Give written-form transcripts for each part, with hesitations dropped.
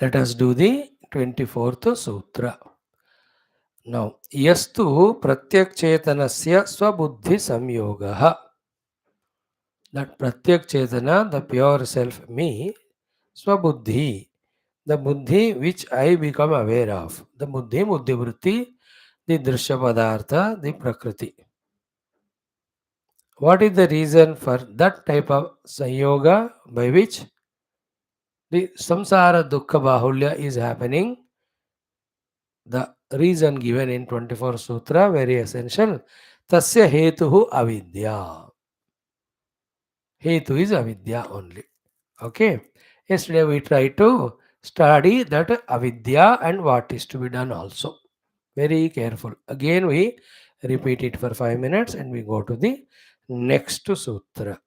Let us do the 24th sutra. Now, yastu pratyak chetanasya swabuddhi samyogaha. That pratyak chetana, the pure self me, swabuddhi, the buddhi which I become aware of, the buddhi, buddhi vritti, the drishya padartha, the prakriti. What is the reason for that type of sanyoga by which the samsara dukkha bahulya is happening? The reason given in 24 Sutra, very essential. Tasya hetuhu avidya. Hetu is avidya only. Okay. Yesterday we tried to study that avidya and what is to be done also. Very careful. Again we repeat it for 5 minutes and we go to the next sutra.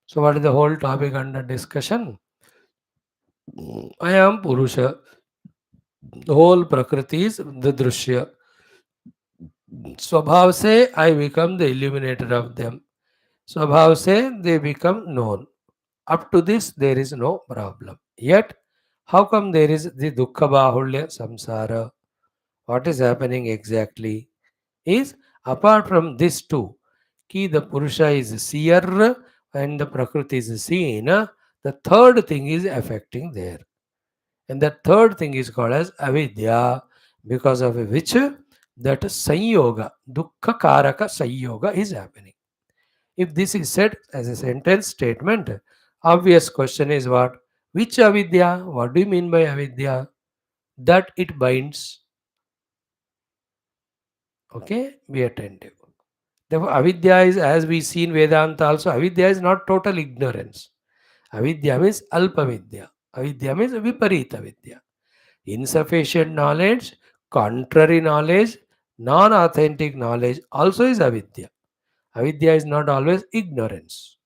So what is the whole topic under discussion? I am Purusha. The whole Prakriti is the Drishya. स्वभाव से I become the illuminator of them. स्वभाव से they become known. Up to this there is no problem. Yet, how come there is the dukkha bahulya samsara? What is happening exactly is apart from this two, ki the Purusha is seer and the Prakriti is seen, the third thing is affecting there. And the third thing is called as avidya, because of which that sanyoga, dukkha karaka sanyoga is happening. If this is said as a sentence statement, obvious question is what? Which avidya? What do you mean by avidya? That it binds. Okay, be attentive. Therefore, avidya is, as we see in Vedanta also, avidya is not total ignorance. Avidya means alpa vidya. Avidya means viparita vidya. Insufficient knowledge, contrary knowledge, non-authentic knowledge also is avidya. Avidya is not always ignorance.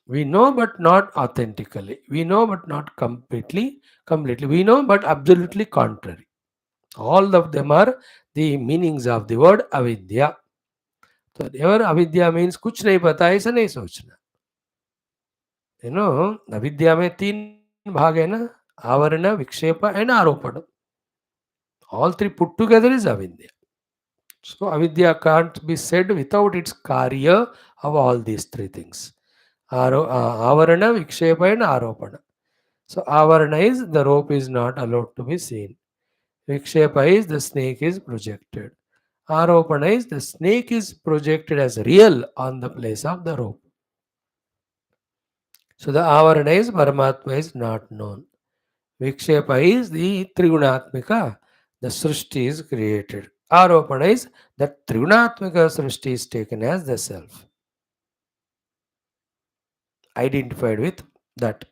We know but not authentically. We know but not completely. We know but absolutely contrary. All of them are the meanings of the word avidya. तो ever avidya means कुछ नहीं पता ऐसा नहीं सोचना. You know, avidya में तीन भाग है ना, आवरण, विक्षेप and आरोपण. All three put together is avidya. So avidya can't be said without its karya of all these three things. Avarana, vikshepa and aropana. So avarana is the rope is not allowed to be seen. Vikshepa is the snake is projected. Aropana is the snake is projected as real on the place of the rope. So the avarana is Paramatma is not known. Vikshepa is the Trigunatmika, the Srishti is created. Aropana is that Trigunatmika Srishti is taken as the self. Identified with that.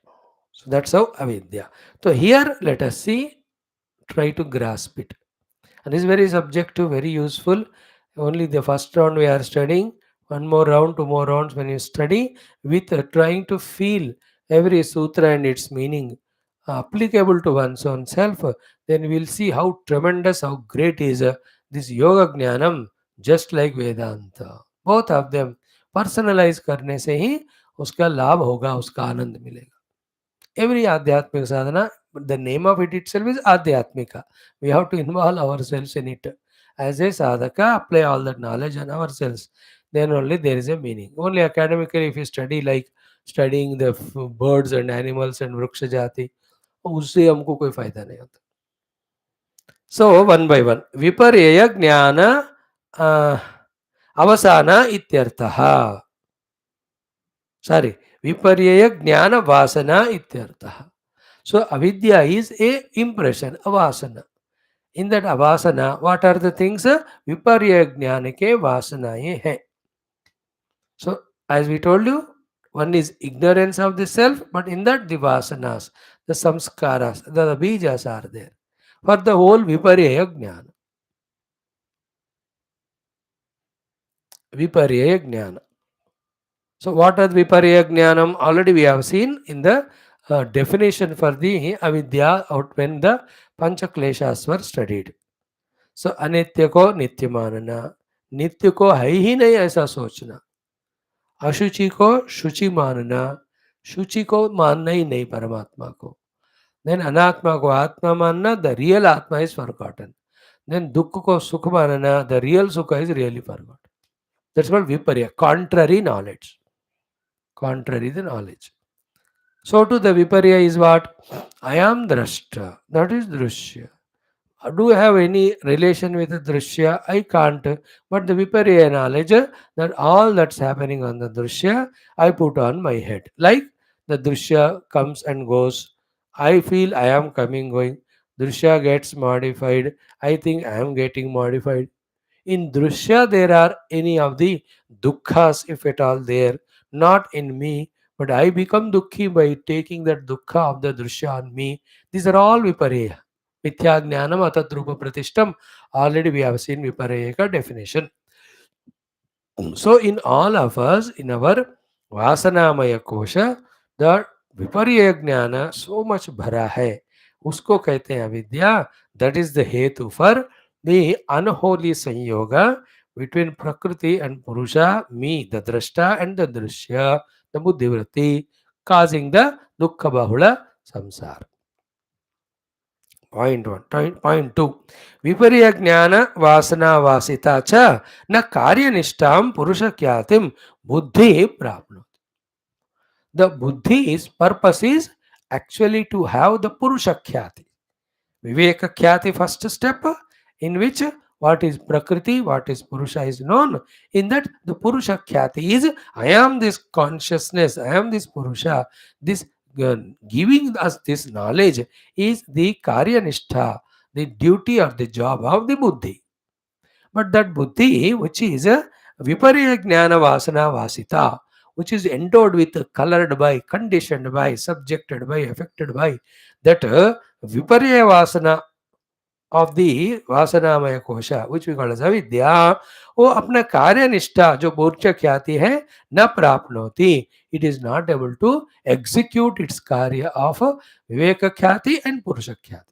So that's how avidya. So here let us see, try to grasp it. And this is very subjective, very useful. Only the first round we are studying. One more round, two more rounds when you study with trying to feel every sutra and its meaning applicable to one's own self, then we will see how tremendous, how great is this yoga jnanam, just like Vedanta. Both of them personalize करने से ही उसका लाभ होगा, उसका आनंद मिलेगा. Every adhyatmika sadhana, the name of it itself is adhyatmika. We have to involve ourselves in it. As a sadhaka, apply all that knowledge on ourselves. Then only there is a meaning. Only academically, if you study like studying the birds and animals and vruksha jati, उससे हमको कोई फायदा नहीं होता. So one by one, viparya jnana avasana ityartha. Sorry, viparya jnana vasana ityartha. So avidya is a impression, avasana. In that avasana, what are the things? Viparya jnana ke vasanaye hai. So as we told you, one is ignorance of the self, but in that the vasanas, the samskaras, the bijas are there. For the whole viparya jnana. Viparya jnana. So what are viparya jnanam? Already we have seen in the definition for the avidya out when the pancha kleshas were studied. So अनित्य को नित्य मानना, नित्य को है ही नहीं ऐसा सोचना, अशुचि को शुचि मानना, शुचि को मानना ही नहीं परमात्मा को, देन अनात्मा को आत्मा मानना, द रियल आत्मा इज फॉरगॉटन. देन दुख को सुख मानना, द रियल सुख is really forgotten. That's called विपर्य, contrary knowledge. Contrary the knowledge. So to the viparya is what? I am drashta. That is drushya. Do I have any relation with the drushya? I can't. But the viparya knowledge that all that's happening on the drushya, I put on my head. Like the drushya comes and goes. I feel I am coming, going. Drushya gets modified. I think I am getting modified. In Drushya, there are any of the dukkhas, if at all there, not in me, but I become dukhi by taking that dukkha of the Drushya on me. These are all vipareya. Mithya jnanam atadrupa pratishtam. Already we have seen vipareya ka definition. So in all of us, in our vasanamaya kosha, the viparya jnana so much bhara hai. उसको कहते हैं अविद्या. That is the hetu for the unholy sanyoga between Prakriti and Purusha, me, the Drashta, and the Drishya, the Buddhivritti, causing the Dukkha Bahula Samsara. Point 1. Point 2. Viparya Jnana Vasana Vasita cha na Karyanishtam Purusha Kyatim Buddhi Prapnoti. The Buddhi's purpose is actually to have the Purusha Khyati. Viveka Khyati, first step, in which what is Prakriti, what is Purusha is known. In that, the Purusha Khyati is I am this consciousness, I am this Purusha. This giving us this knowledge is the Karyanistha, the duty or the job of the Buddhi. But that Buddhi, which is a Viparya Jnana Vasana Vasita, which is endowed with, colored by, conditioned by, subjected by, affected by, that Viparya Vasana of the Vasanamaya Kosha, which we call as Avidya, वो अपना कार्य निष्ठा जो Borch ख्याति है न प्राप्नोति. It is not able to execute its karya of Viveka Khyati and Purusha Khyati.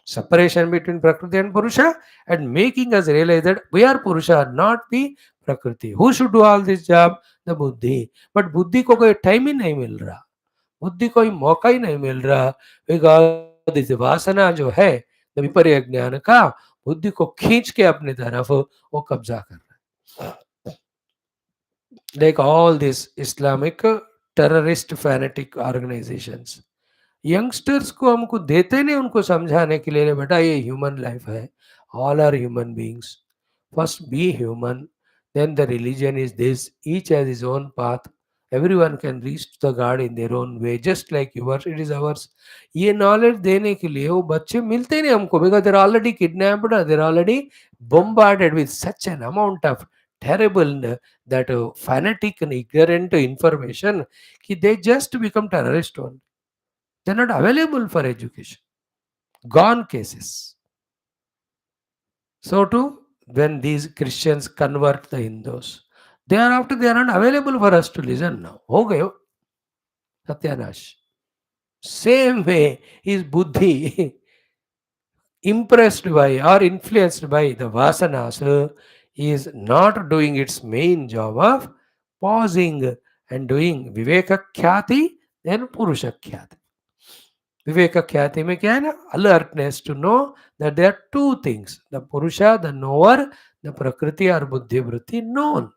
Separation between Prakriti and Purusha and making us realize that we are Purusha, not the Prakriti. Who should do all this job? The Buddhi. But Buddhi को कोई time ही नहीं मिल रहा, बुद्धि कोई मौका ही नहीं मिल रहा, because इस वासना जो है विपर्य ज्ञान का बुद्धि को खींच के अपनी तरफ वो कब्जा कर रहा है. Like all this Islamic terrorist fanatic organisations youngsters को हमको देते नहीं उनको समझाने के लिए बेटा ये ह्यूमन लाइफ है, all are human beings, first be human, then the religion is this, each has his own path, everyone can reach the God in their own way, just like yours, it is ours. ये knowledge देने के लिए वो बच्चे मिलते नहीं हमको, because they're already kidnapped, they're already bombarded with such an amount of terrible that fanatic and ignorant information कि they just become terrorist only. They're not available for education. Gone cases. So too, when these Christians convert the Hindus, thereafter they are not available for us to listen now. हो गए सत्यानाश. Same way is buddhi impressed by or influenced by the vasanas is not doing its main job of pausing and doing viveka khyati then purusha khyati. Viveka Khyati में क्या है ना, alertness to know that there are two things, the Purusha, the knower, the Prakriti or Buddhi Vritti known.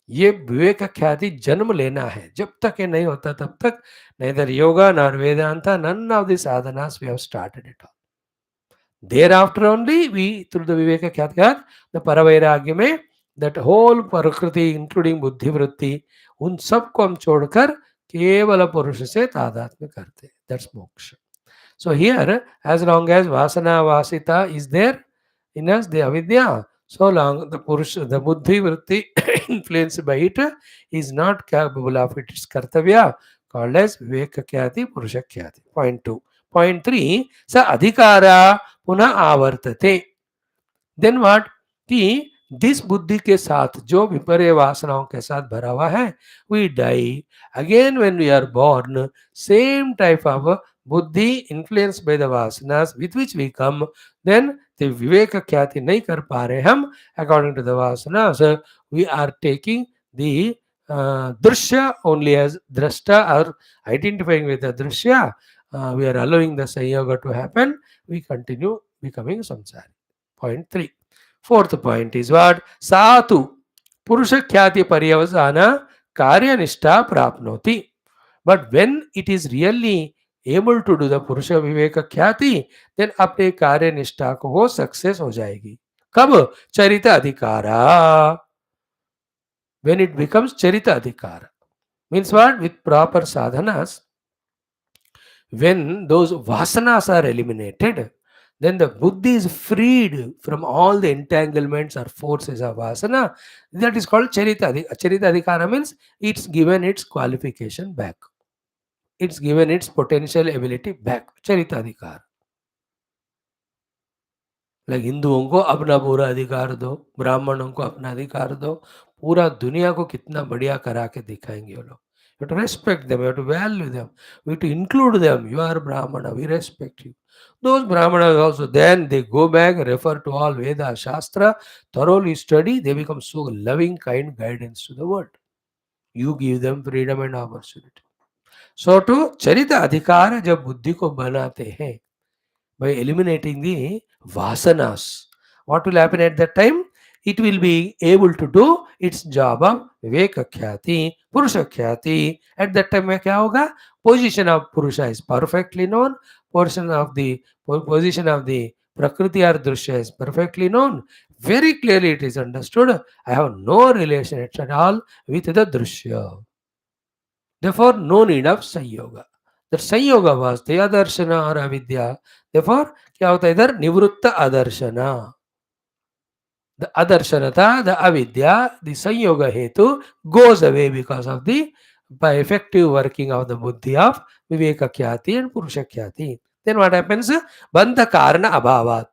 ये विवेक ख्याति जन्म लेना है, जब तक ये नहीं होता तब तक neither yoga nor Vedanta, none of the sadhanas we have started it all. Thereafter only we through the Viveka Khyati, the Paravairagya में that whole Prakriti including Buddhi Vritti उन सबको हम छोड़कर केवल पुरुष से तादात्म्य करते. That's moksha. So here, as long as vasana vasita is there in us, the avidya, so long the purusha, the buddhi vritti influenced by it is not capable of its kartavya, called as viveka khyati purusha khyati. Point 2. Point 3, sa adhikara puna avartate. Then what? कि this बुद्धि के साथ जो विपर्य वासनाओं के साथ भरा हुआ है, we die again when we are born, same type of बुद्धि इन्फ्लुएंस्ड बाय द वासनास with which we come, then the विवेक ख्याति नहीं कर पा रहे हम अकॉर्डिंग टू द वासनास, वी आर टेकिंग द दृश्य ओनली एज दृष्टा और आइडेंटिफाइंग विद द दृश्य we are allowing the Sanyoga to happen, we continue becoming samsari. Point 3. Fourth point is what? Satu Purusha Khyati Paryavasana Karyanishta Prapnoti. But when it is really able to do the Purusha Viveka Khyati, then अपने कार्य निष्ठा को वो success हो जाएगी. कब? चरित अधिकारा. When it becomes charita adhikara. Means what? With proper sadhanas, when those vasanas are eliminated, then the buddhi is freed from all the entanglements or forces of vasana. That is called charita. Charita adhikara means it's given its qualification back. It's given its potential ability back. Charita adhikara. Like हिंदुओं को अपना पूरा अधिकार दो, ब्राह्मणों को अपना अधिकार दो, पूरा दुनिया को कितना बढ़िया करा के दिखाएंगे वो लोग. You have to respect them, you have to value them, we have to include them. You are Brahmana, we respect you. Those Brahmanas also, then they go back, refer to all Veda, Shastra, thoroughly study, they become so loving, kind guidance to the world. You give them freedom and opportunity. So to Charita Adhikar जब बुद्धि को बनाते हैं by eliminating the vasanas, what will happen at that time? It will be able to do its job of viveka khyati, purusha khyati. At that time में क्या होगा? Position of purusha is perfectly known, position of the prakriti or drishya is perfectly known. Very clearly it is understood. I have no relation at all with the drishya. Therefore, no need of संयोगा. That संयोगा was the adarshana or avidya. Therefore, क्या होता है इधर? निवृत्त adarshana. The adarsanata, the avidya, the sanyoga hetu goes away because of the by effective working of the buddhi of viveka khyati and purusha khyati. Then what happens? Bandha karana abhavat.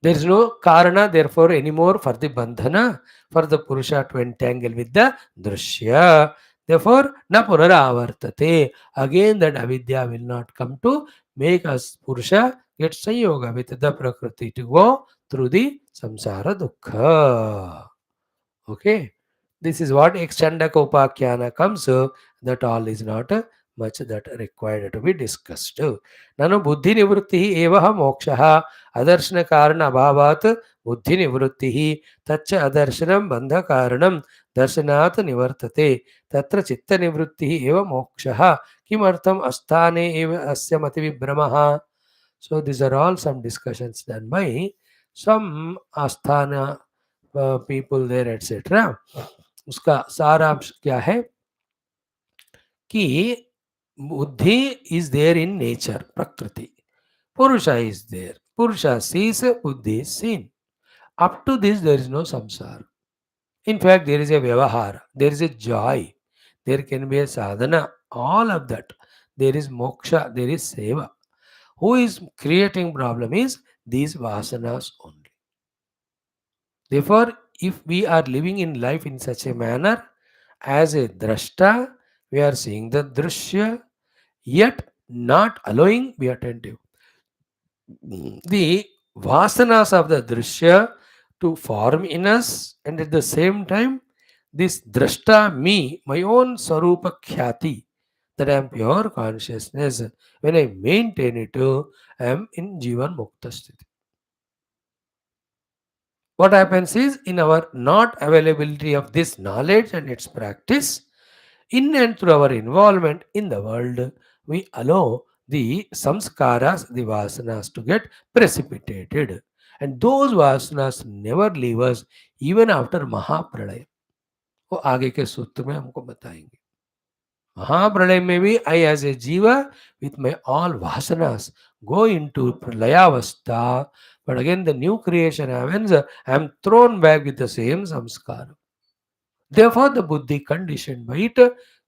There is no karana, therefore, anymore for the bandhana, for the purusha to entangle with the drishya. Therefore, na punaravartate. Again, that avidya will not come to make us purusha get sanyoga with the prakriti to go through the samsara dukkha. Okay. This is what Ekchandaka Upakyana comes, that all is not much that required to be discussed. Nanu buddhi nivrutti evaha mokshaha adarshana karana abhavat buddhi nivrutti tacha adarshanam bandha karanam darshanat nivartate tatra chitta nivrutti eva mokshaha kimartham asthane eva asya mati vibramaha. So these are all some discussions done by some asthana people there, etc. उसका सारांश क्या है कि बुद्धि is there in nature, प्रकृति. पुरुषा is there, पुरुषा seize, बुद्धि is seen. Up to this, there is no samsara. In fact, there is a vyavahara, there is a joy, there can be a sadhana, all of that. There is moksha, there is seva. Who is creating problem is these vasanas only. Therefore, if we are living in life in such a manner, as a drashta, we are seeing the drishya, yet not allowing be attentive. The vasanas of the drishya to form in us, and at the same time, this drashta, me, my own sarupa khyati, that I am pure consciousness, when I maintain it, I am in jivan mukta sthiti. What happens is, in our not availability of this knowledge and its practice, in and through our involvement in the world, we allow the samskaras, the vasanas, to get precipitated. And those vasanas never leave us even after महाप्रलय. वो आगे के सूत्र में हमको बताएंगे. महाप्रलय में भी I as a jiva with my all vasanas go into pralayavastha, but again the new creation happens, I am thrown back with the same samskara. Therefore, the buddhi conditioned by it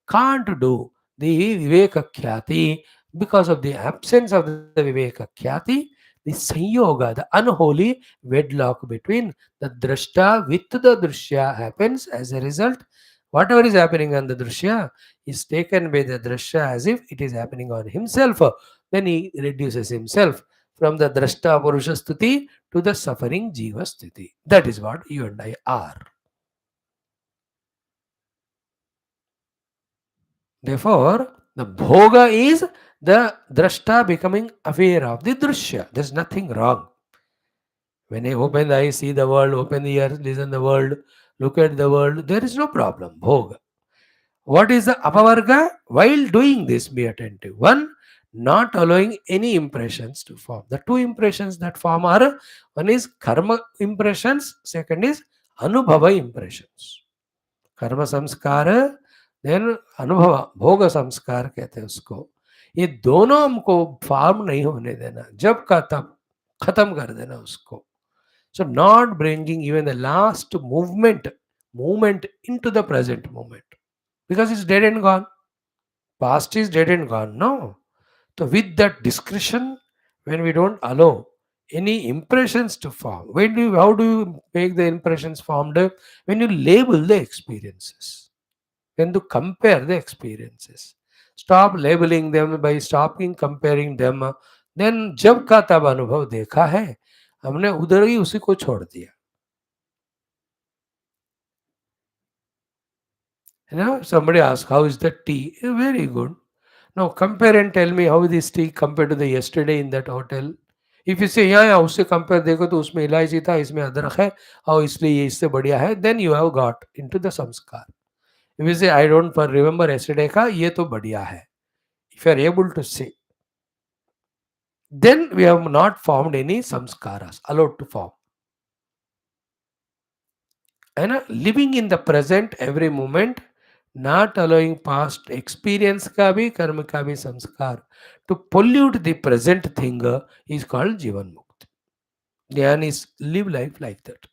can't do the viveka khyati. Because of the absence of the viveka khyati, the sanyoga, the unholy wedlock between the drashta with the drishya happens. As a result, whatever is happening on the drishya is taken by the drashya as if it is happening on himself. Then he reduces himself from the drashta purusha sthiti to the suffering jiva sthiti. That is what you and I are. Therefore, the bhoga is the drashta becoming aware of the drishya. There's nothing wrong. When I open the eyes, see the world, open the ears, listen the world, look at the world, there is no problem. Bhoga. What is the apavarga? While doing this, be attentive. One, not allowing any impressions to form. The two impressions that form are, one is karma impressions, second is anubhava impressions. कर्म संस्कार then अनुभव भोग संस्कार कहते हैं उसको. ये दोनों हमको फार्म नहीं होने देना, जब का तब खत्म कर देना उसको. So not bringing even the last movement into the present moment, because it's dead and gone. Past is dead and gone. No. So with that discretion, when we don't allow any impressions to form, how do you make the impressions formed? When you label the experiences, when you compare the experiences, stop labeling them by stopping comparing them. Then जब का तब अनुभव देखा है हमने, उधर ही उसी को छोड़ दिया. Somebody asks, how is the tea? Very good. Now compare and tell me how this tea compared to the yesterday in that hotel. If you say yeah, उससे compare देखो तो उसमें इलायची था, इसमें अदरक है और इसलिए ये इससे बढ़िया है, then you have got into the samskar. If you say I don't remember yesterday का, ये तो बढ़िया है. If you are able to say, then we have not formed any samskaras allowed to form. And living in the present every moment, not allowing past experience का भी कर्म का भी संस्कार to pollute the present thing is called Jivan Mukti. Dhyan is live life like that.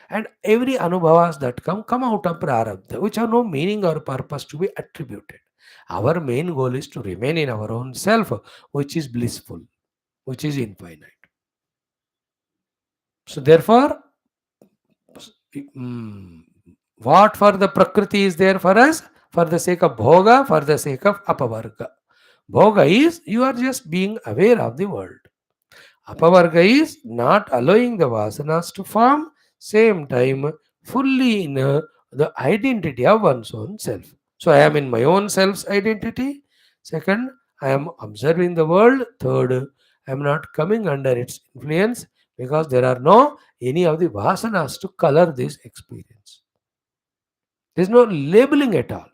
And every anubhavas that come out of prarabdha, which have no meaning or purpose to be attributed. Our main goal is to remain in our own self, which is blissful, which is infinite. So therefore, what for the Prakriti is there for us? For the sake of Bhoga, for the sake of Apavarga. Bhoga is you are just being aware of the world. Apavarga is not allowing the vasanas to form, same time fully in the identity of one's own self. So I am in my own self's identity. Second, I am observing the world. Third, I am not coming under its influence, because there are no any of the vasanas to color this experience. There is no labeling at all.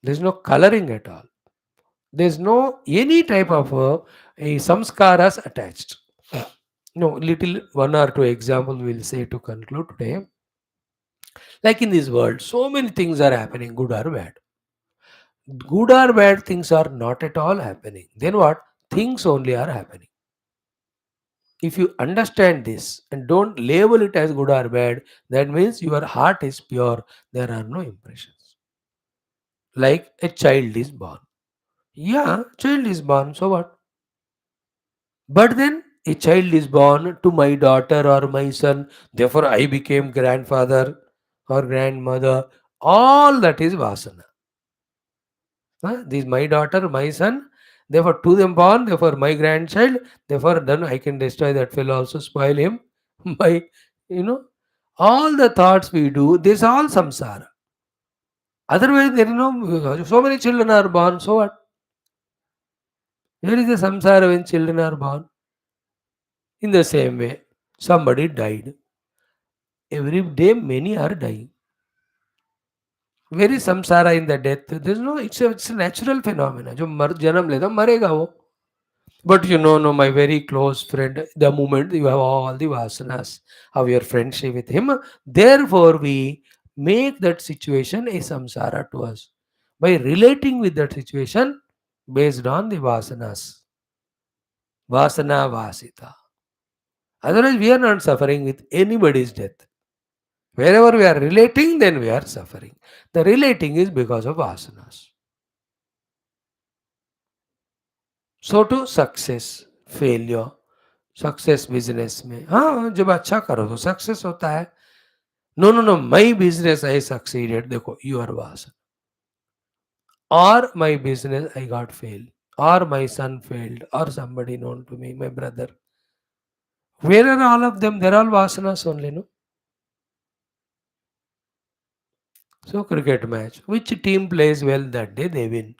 There is no coloring at all. There is no any type of a samskaras attached. No, little one or two example we'll say to conclude today. Like in this world, so many things are happening, good or bad. Good or bad things are not at all happening. Then what? Things only are happening. If you understand this and don't label it as good or bad, that means your heart is pure. There are no impressions. Like a child is born. Yeah, child is born. So what? But then a child is born to my daughter or my son. Therefore, I became grandfather or grandmother. All that is vasana. This my daughter, my son. Therefore, to them born. Therefore, my grandchild. Therefore, then I can destroy that fellow, also spoil him. By, all the thoughts we do, this all samsara. Otherwise, there is no, so many children are born. So what? Where is the samsara when children are born? In the same way, somebody died. Every day, many are dying. Where is samsara in the death? There is no. It's a natural phenomenon. जो जन्म लेता मरेगा वो. But no, my very close friend, the moment you have all the vasanas of your friendship with him, therefore we make that situation a samsara to us by relating with that situation based on the vasanas. Vasana vasita. Otherwise, we are not suffering with anybody's death. Wherever we are relating, then we are suffering. The relating is because of vasanas. So to success, failure, success business में, हाँ जब अच्छा करो तो success होता है. Know my business I succeeded, देखो you are वास. और my business I got fail, or my son failed, or somebody known to me, my brother. Where are all of them? They're all vasanas only, no? So cricket match, which team plays well that day, they win.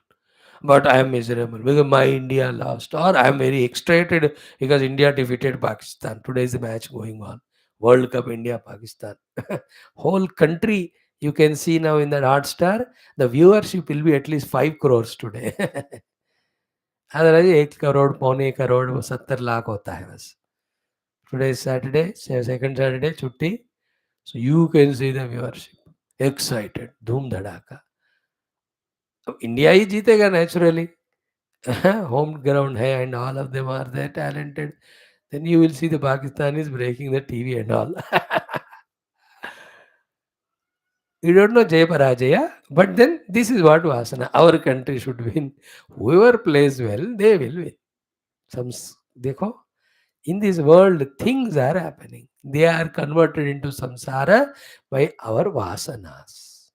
but I am miserable because my India lost, or I am very excited because India defeated Pakistan. Today is the match going on. World Cup India Pakistan. Whole country you can see now in that Hot Star. The viewership will be at least 5 crores today. Otherwise 1 crore पौने करोड़ वो 70 लाख होता है बस. Today is Saturday, second Saturday छुट्टी. So you can see the viewership. Excited, धूम धड़ाका. अब India ही जीतेगा naturally. Home ground hai and all of them are there talented. Then you will see the Pakistanis breaking the TV and all. You don't know Jay Parajaya, but then this is what Vasana. Our country should win. Whoever plays well, they will win. देखो, in this world, things are happening. They are converted into samsara by our vasanas.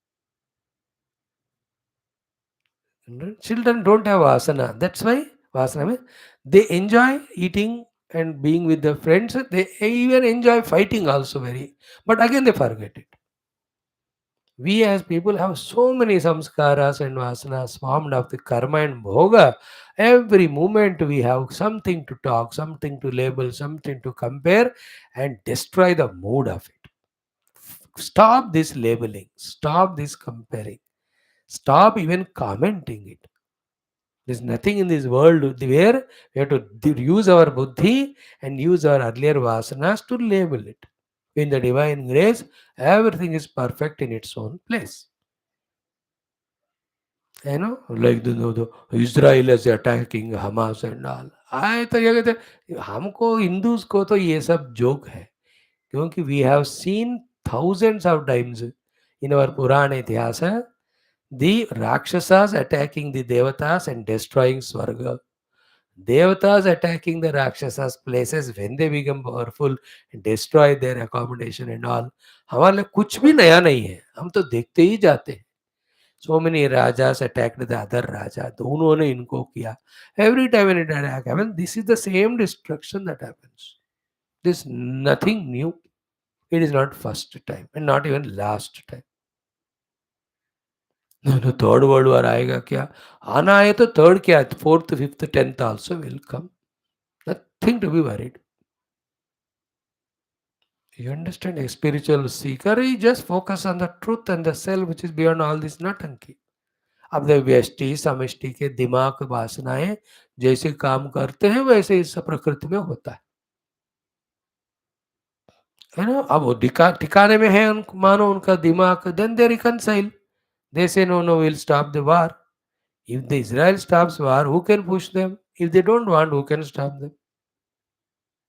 Children don't have vasana. That's why vasana means they enjoy eating and being with their friends. They even enjoy fighting also very. But again they forget it. We as people have so many samskaras and vasanas formed of the karma and bhoga. Every moment we have something to talk, something to label, something to compare and destroy the mood of it. Stop this labeling. Stop this comparing. Stop even commenting it. There's nothing in this world where we have to use our buddhi and use our earlier vasanas to label it. In the divine grace, everything is perfect in its own place. Like the Israel is attacking Hamas and all. I तो ये कहते हैं, हमको Hindus को तो ये सब joke है, क्योंकि we have seen thousands of times in our Purana इतिहास the Rakshasas attacking the Devatas and destroying Swarga. Devatas attacking the Rakshasas places when they become powerful and destroy their accommodation and all. हमारे लिए कुछ भी नया नहीं है, हम तो देखते ही जाते हैं. So many rajas attacked the other raja. दोनों ने इनको किया. Every time an attack happens, this is the same destruction that happens. This is nothing new. It is not first time and not even last time. No, third world war आएगा क्या? आना है तो third क्या? Fourth, fifth, tenth also will come. Nothing to be worried. You understand? A spiritual seeker, he just focus on the truth and the self which is beyond all this natanki. अब the व्यष्टि समष्टि के दिमाग वासनाएं जैसे काम करते हैं वैसे इस प्रकृति में होता है ना. अब वो ठिकाने में है मानो उनका दिमाग, then they reconcile. They say no will stop the war. If the Israel stops war, who can push them? If they don't want, who can stop them?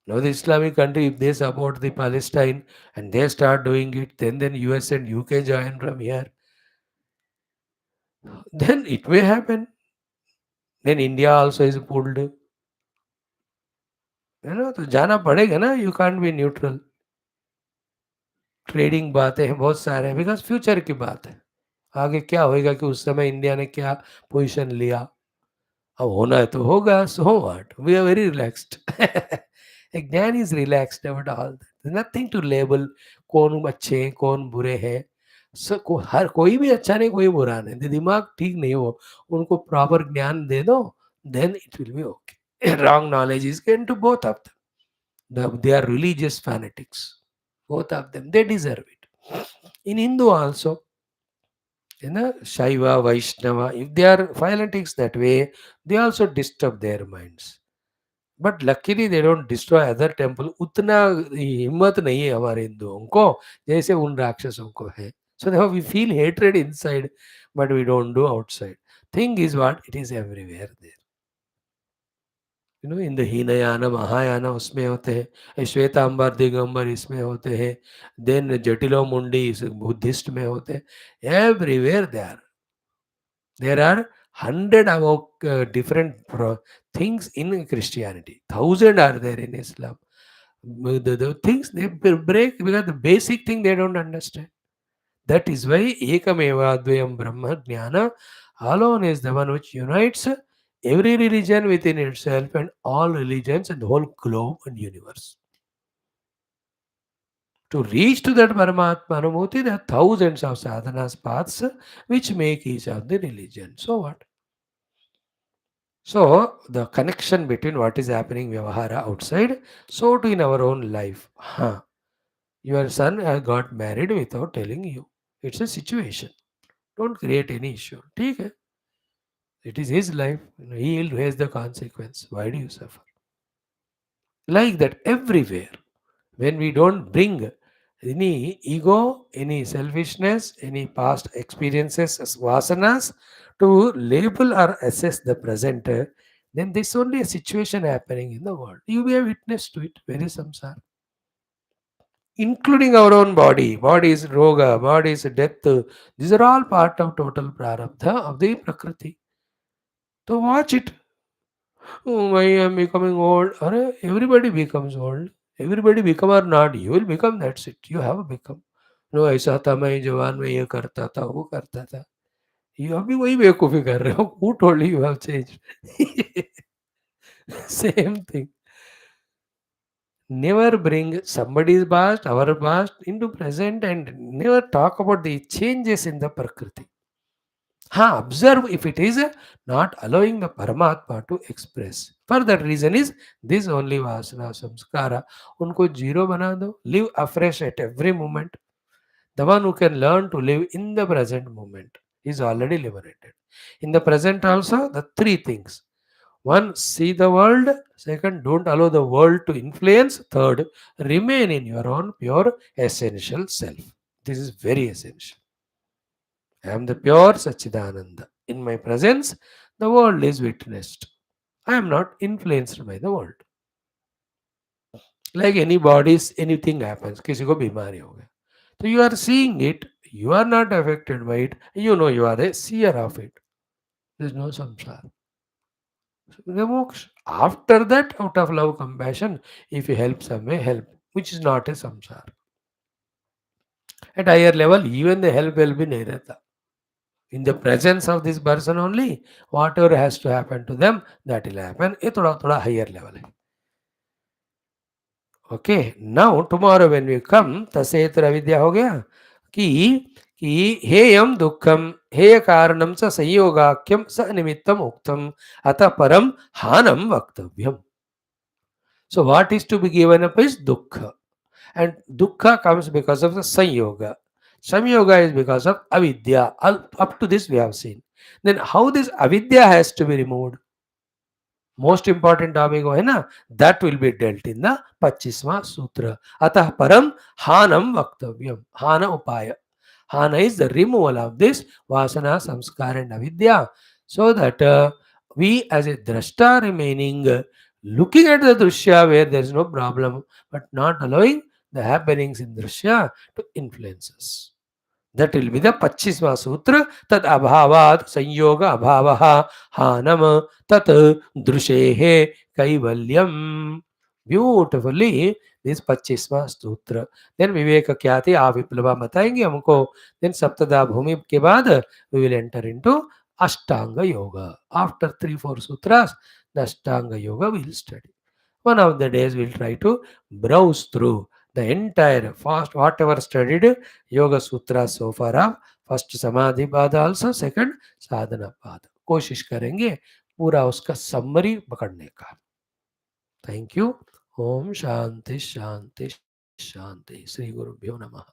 Now the Islamic country, if they support the Palestine and they start doing it, then US and UK join from here. Then it may happen. Then India also is pulled. तो जाना पड़ेगा ना. You can't be neutral. Trading बातें हैं बहुत सारे हैं, because future की बात है. आगे क्या होएगा कि उस समय इंडिया ने क्या पोजीशन लिया. अब होना है तो होगा. So what, we are very relaxed. ज्ञान is relaxed about all that. Nothing to label कौन अच्छे हैं कौन बुरे हैं. हर कोई भी अच्छा नहीं, कोई बुरा नहीं. दिमाग ठीक नहीं हो, उनको प्रॉपर ज्ञान दे दो, then it will be okay. Wrong knowledge is gain to both of them. They are religious fanatics, both of them, they deserve it. In Hindu also, Shaiva, Vaishnava, if they are fanatics that way, they also disturb their minds. But luckily they don't destroy other temple. उतना हिम्मत नहीं है हमारे हिंदुओं को जैसे उन राक्षसों को है. So therefore we feel hatred inside, but we don't do outside. Thing is what? It is everywhere there. In the Hinayana Mahayana उसमें होते हैं. श्वेतांबर दिगंबर इसमें होते हैं. देन जटिलो मुंडी बुद्धिस्ट में होते हैं. Everywhere there are 100 about different things in Christianity. 1,000 are there in Islam. The things they break because the basic thing they don't understand. That is why Ekameva Advayam Brahma Jnana alone is the one which unites every religion within itself and all religions and the whole globe and universe. To reach to that Paramatma Anubhuti, there are thousands of sadhanas paths which make each of the religion. So what? So the connection between what is happening Vyavahara outside, so too in our own life. Huh. Your son has got married without telling you. It's a situation. Don't create any issue. ठीक है. It is his life. He will face the consequence. Why do you suffer? Like that everywhere. When we don't bring any ego, any selfishness, any past experiences as vasanas to label or assess the present, then there's only a situation happening in the world. You be a witness to it. Where is samsara? Including our own body. Body is roga, body is death. These are all part of total prarabdha of the prakriti. So watch it. Oh, I am becoming old. Everybody becomes old. Everybody become or not. You will become. That's it. You have become. No, ऐसा था मैं जवान में ये करता था वो करता था. You अभी वही बेवकूफ़ी कर रहे हो. Who told you have changed? Same thing. Never bring somebody's past, our past into present and never talk about the changes in the prakriti. हाँ, observe if it is not allowing the Paramatma to express. For that reason is this only Vasana Samskara. उनको zero बना दो. Live afresh at every moment. The one who can learn to live in the present moment is already liberated. In the present also, the three things. One, see the world. Second, don't allow the world to influence. Third, remain in your own pure essential self. This is very essential. I am the pure Sachidananda. In my presence, the world is witnessed. I am not influenced by the world. Like any bodies, anything happens. किसी को बीमारी हो गया. So you are seeing it. You are not affected by it. You know you are a seer of it. There is no samsara. The moksha. After that, out of love, compassion, if you help some way, help, which is not a samsara. At higher level, even the help will be nirata. In the presence of this person only, whatever has to happen to them, that will happen. ये थोड़ा थोड़ा higher level है. Okay, now tomorrow when we come, तसेतर अविद्या हो गया कि हेयम दुःखम हेय कारणम च संयोगाख्यम स निमित्तम उक्तम अतः परम हानम वक्तव्यम. So what is to be given up is dukkha. And dukkha comes because of the sanyoga. Samyoga is because of avidya. Up to this we have seen. Then how this avidya has to be removed? Most important topic है ना, that will be dealt in the 25वां सूत्र. अतः परम हानम वक्तव्यम. Hana upaya. Hana is the removal of this vasana, samskara and avidya, so that we as a drashta remaining looking at the drishya where there is no problem, but not allowing the happenings in drishya to influence us. That will be the 25वां सूत्र. तद अभावात संयोग अभावः हानम तत् दृशेः Kaivalyam. Beautifully this 25वां सूत्र. Then विवेक क्या थे आ विप्लवा बताएंगे हमको. देन सप्तदा भूमि के बाद वी विल एंटर इनटू अष्टांग योग. After 3-4 sutras, the ashtanga yoga we will study. One of the days we'll try to browse through the entire fast whatever studied yoga sutra so far of first samadhi pada also, second sadhana pada. कोशिश करेंगे पूरा उसका summary पकड़ने का. Thank you. ओम शांति शांति शांति. श्री गुरुभ्यो नमः.